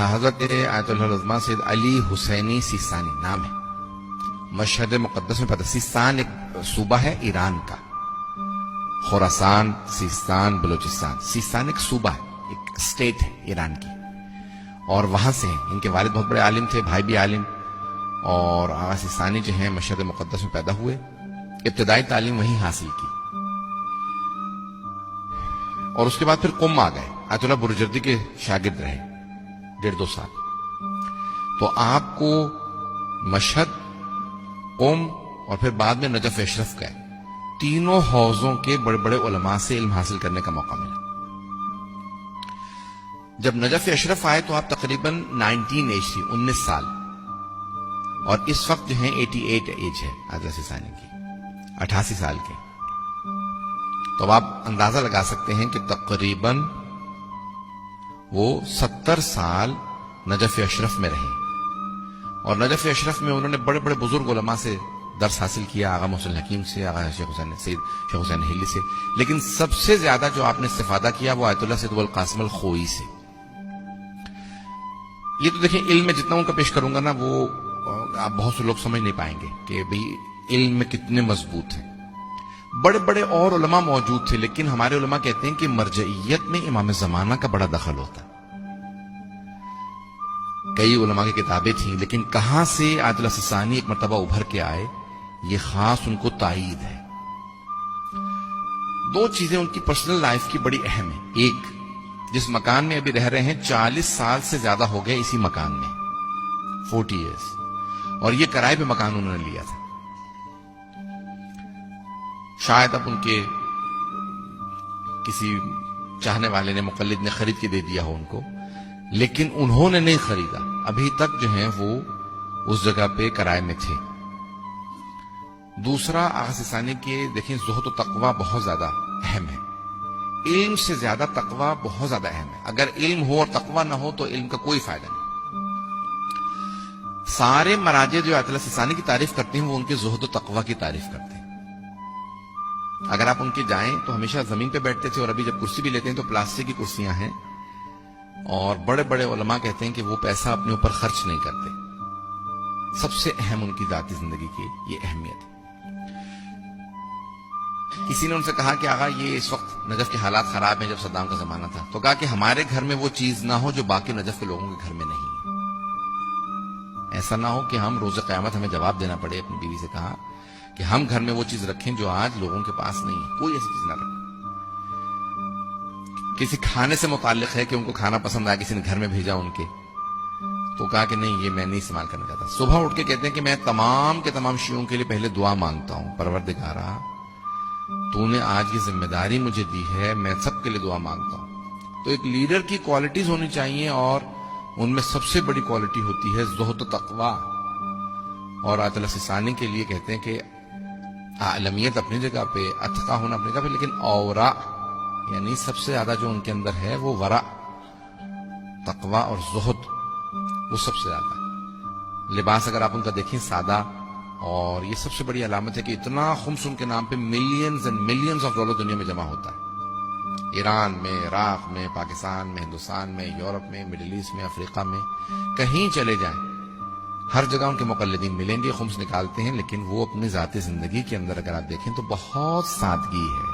حضرت آیت اللہ العظمہ سید علی حسینی سیستانی نام ہے، مشہد مقدس میں پیدا. سیستان ایک صوبہ ہے ایران کا، خراسان، سیستان، بلوچستان. سیستان ایک صوبہ ہے، ایک اسٹیٹ ہے ایران کی، اور وہاں سے ہیں. ان کے والد بہت بڑے عالم تھے، بھائی بھی عالم، اور آغا سیستانی جو ہیں مشہد مقدس میں پیدا ہوئے. ابتدائی تعلیم وہیں حاصل کی، اور اس کے بعد پھر قم آ گئے. آیت اللہ برجردی کے شاگرد رہے 1.5-2 سال. تو آپ کو مشہد، قم اور پھر بعد میں نجف اشرف گئے. تینوں حوضوں کے بڑے بڑے علماء سے علم حاصل کرنے کا موقع ملا. جب نجف اشرف آئے تو آپ تقریباً 19 ایج تھی، 19 سال، اور اس وقت جو ہیں 88 ایج ہے آدلہ سیستانی کی، 88 سال کے. تو اب آپ اندازہ لگا سکتے ہیں کہ تقریباً وہ 70 سال نجف اشرف میں رہے، اور نجف اشرف میں انہوں نے بڑے بڑے بزرگ علماء سے درس حاصل کیا، آغا محسن حکیم سے، آغا شیخ حسین ہلی سے. لیکن سب سے زیادہ جو آپ نے استفادہ کیا وہ آیت اللہ سید القاسم الخوئی سے. یہ تو دیکھیں علم میں جتنا ان کا پیش کروں گا نا، وہ آپ بہت سے لوگ سمجھ نہیں پائیں گے کہ بھئی علم میں کتنے مضبوط ہیں. بڑے بڑے اور علماء موجود تھے، لیکن ہمارے علماء کہتے ہیں کہ مرجعیت میں امام زمانہ کا بڑا دخل ہوتا. کئی علماء کی کتابیں تھیں، لیکن کہاں سے آیت اللہ سیستانی ایک مرتبہ ابھر کے آئے، یہ خاص ان کو تائید ہے. 2 چیزیں ان کی پرسنل لائف کی بڑی اہم ہیں. ایک، جس مکان میں ابھی رہ رہے ہیں 40 سال سے زیادہ ہو گئے اسی مکان میں، 40 ایئرس، اور یہ کرائے پہ مکان انہوں نے لیا تھا. شاید اب ان کے کسی چاہنے والے نے، مقلد نے خرید کے دے دیا ہو ان کو، لیکن انہوں نے نہیں خریدا. ابھی تک جو ہیں وہ اس جگہ پہ کرائے میں تھے. دوسرا، آغا سیستانی کے دیکھیں زہد و تقوی بہت زیادہ اہم ہے. علم سے زیادہ تقوی بہت زیادہ اہم ہے. اگر علم ہو اور تقوی نہ ہو تو علم کا کوئی فائدہ نہیں. سارے مراجع جو آیت اللہ سیستانی کی تعریف کرتے ہیں وہ ان کے زہد و تقوی کی تعریف کرتے ہیں. اگر آپ ان کے جائیں تو ہمیشہ زمین پہ بیٹھتے تھے، اور ابھی جب کرسی بھی لیتے ہیں تو پلاسٹک کی کرسیاں ہیں. اور بڑے بڑے علماء کہتے ہیں کہ وہ پیسہ اپنے اوپر خرچ نہیں کرتے. سب سے اہم ان کی ذاتی زندگی کی یہ اہمیت ہے. کسی نے ان سے کہا کہ آغا یہ اس وقت نجف کے حالات خراب ہیں، جب صدام کا زمانہ تھا، تو کہا کہ ہمارے گھر میں وہ چیز نہ ہو جو باقی نجف کے لوگوں کے گھر میں نہیں ہے. ایسا نہ ہو کہ ہم روز قیامت ہمیں جواب دینا پڑے. اپنی بیوی سے کہا کہ ہم گھر میں وہ چیز رکھیں جو آج لوگوں کے پاس نہیں ہے. کوئی ایسی چیز نہ رکھیں. کسی کھانے سے متعلق ہے کہ ان کو کھانا پسند آیا، کسی نے گھر میں بھیجا ان کے، تو کہا کہ نہیں، یہ میں نہیں استعمال کرنا چاہتا. صبح اٹھ کے کہتے ہیں کہ میں تمام کے تمام شیعوں کے لیے پہلے دعا مانگتا ہوں، پروردگارا تو نے آج یہ ذمہ داری مجھے دی ہے، میں سب کے لیے دعا مانگتا ہوں. تو ایک لیڈر کی کوالٹیز ہونی چاہیے، اور ان میں سب سے بڑی کوالٹی ہوتی ہے زہد و تقوی. اور آیت اللہ سیستانی کے لیے کہتے ہیں کہ عالمیت اپنی جگہ پہ، اتقا ہونا اپنی جگہ پہ، لیکن اورا یعنی سب سے زیادہ جو ان کے اندر ہے وہ ورع، تقوی اور زہد، وہ سب سے زیادہ. لباس اگر آپ ان کا دیکھیں سادہ، اور یہ سب سے بڑی علامت ہے کہ اتنا خمس ان کے نام پہ millions and millions of dollar دنیا میں جمع ہوتا ہے. ایران میں، عراق میں، پاکستان میں، ہندوستان میں، یورپ میں، مڈل ایسٹ میں، افریقہ میں، کہیں چلے جائیں ہر جگہ ان کے مقلدین ملیں گے، خمس نکالتے ہیں. لیکن وہ اپنی ذاتی زندگی کے اندر اگر آپ دیکھیں تو بہت سادگی ہے.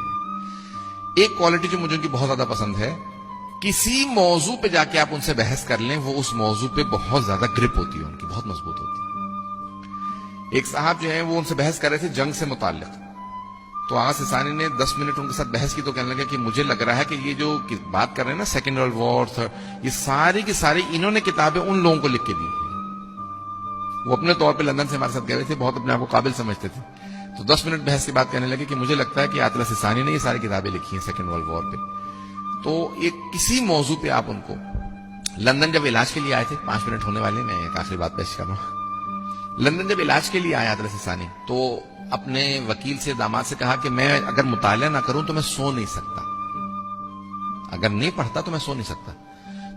ایک کوالٹی جو مجھے ان کی بہت زیادہ پسند ہے، کسی موضوع پہ جا کے آپ ان سے بحث کر لیں، وہ اس موضوع پہ بہت زیادہ گرپ ہوتی ہے ان کی، بہت مضبوط ہوتی ہے. ایک صاحب جو ہیں وہ ان سے بحث کر رہے تھے جنگ سے متعلق، تو آغا سیستانی نے 10 منٹ ان کے ساتھ بحث کی تو کہنے لگا کہ مجھے لگ رہا ہے کہ یہ جو بات کر رہے ہیں نا سیکنڈ ورلڈ وار، یہ ساری کی ساری انہوں نے کتابیں ان لوگوں کو لکھ کے دی. وہ اپنے طور پہ لندن سے ہمارے ساتھ گئے تھے، بہت اپنے آپ کو قابل سمجھتے تھے. تو 10 منٹ بحث کے بعد کہنے لگے کہ مجھے لگتا ہے کہ آیت اللہ سیستانی نے یہ ساری کتابیں لکھی ہیں سیکنڈ ورلڈ وار پہ. تو ایک کسی موضوع پہ آپ ان کو، لندن جب علاج کے لیے آئے تھے، 5 منٹ ہونے والے، میں ایک آخری بات پیش کر رہا ہوں. لندن جب علاج کے لیے آیا آیت اللہ سیستانی، تو اپنے وکیل سے، داماد سے کہا کہ میں اگر مطالعہ نہ کروں تو میں سو نہیں سکتا، اگر نہیں پڑھتا تو میں سو نہیں سکتا.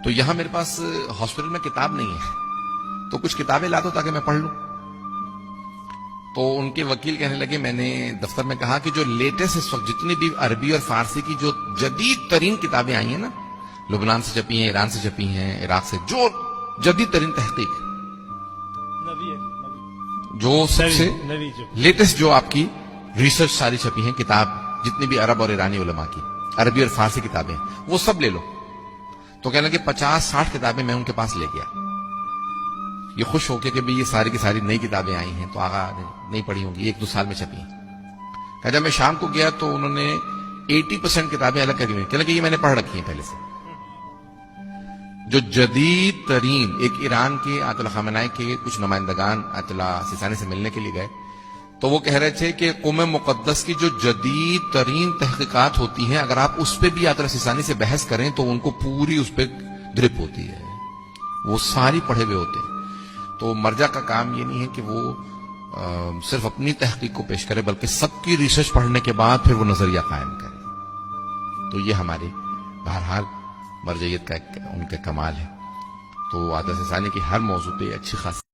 تو یہاں میرے پاس ہاسپٹل میں کتاب نہیں ہے، تو کچھ کتابیں لا دو تاکہ میں پڑھ لوں. تو ان کے وکیل کہنے لگے، میں نے دفتر میں کہا کہ جو لیٹسٹ اس وقت جتنی بھی عربی اور فارسی کی جو جدید ترین کتابیں آئی ہیں نا، لبنان سے چھپی ہیں, ایران سے چھپی ہیں, عراق سے, جو جدید ترین تحقیق, جو سب سے لیٹسٹ جو آپ کی ریسرچ ساری چھپی ہیں, کتاب جتنی بھی عرب اور ایرانی علماء کی, عربی اور فارسی کتابیں, وہ سب لے لو. تو کہنے لگے 50-60 کتابیں میں ان کے پاس لے گیا. یہ خوش ہو کے کہ یہ ساری کی ساری نئی کتابیں آئی ہیں, تو آغا نہیں پڑھی ہوں گی, 1-2 سال میں چھپی ہیں. کہ جب میں شام کو گیا تو انہوں نے 80% کتابیں الگ کری ہوئی, کہنے لگے یہ میں نے پڑھ رکھی ہیں پہلے سے. جو جدید ترین, ایک ایران کے آیت اللہ خامنائی کے کچھ نمائندگان آیت اللہ سیستانی سے ملنے کے لیے گئے, تو وہ کہہ رہے تھے کہ قوم مقدس کی جو جدید ترین تحقیقات ہوتی ہیں, اگر آپ اس پہ بھی آیت اللہ سیستانی سے بحث کریں تو ان کو پوری اس پہ گرپ ہوتی ہے, وہ ساری پڑھے ہوئے ہوتے ہیں. تو مرجع کا کام یہ نہیں ہے کہ وہ صرف اپنی تحقیق کو پیش کرے, بلکہ سب کی ریسرچ پڑھنے کے بعد پھر وہ نظریہ قائم کرے. تو یہ ہماری بہرحال مرجعیت کا ان کا کمال ہے. تو آیت اللہ سیستانی کی ہر موضوع پہ اچھی خاصی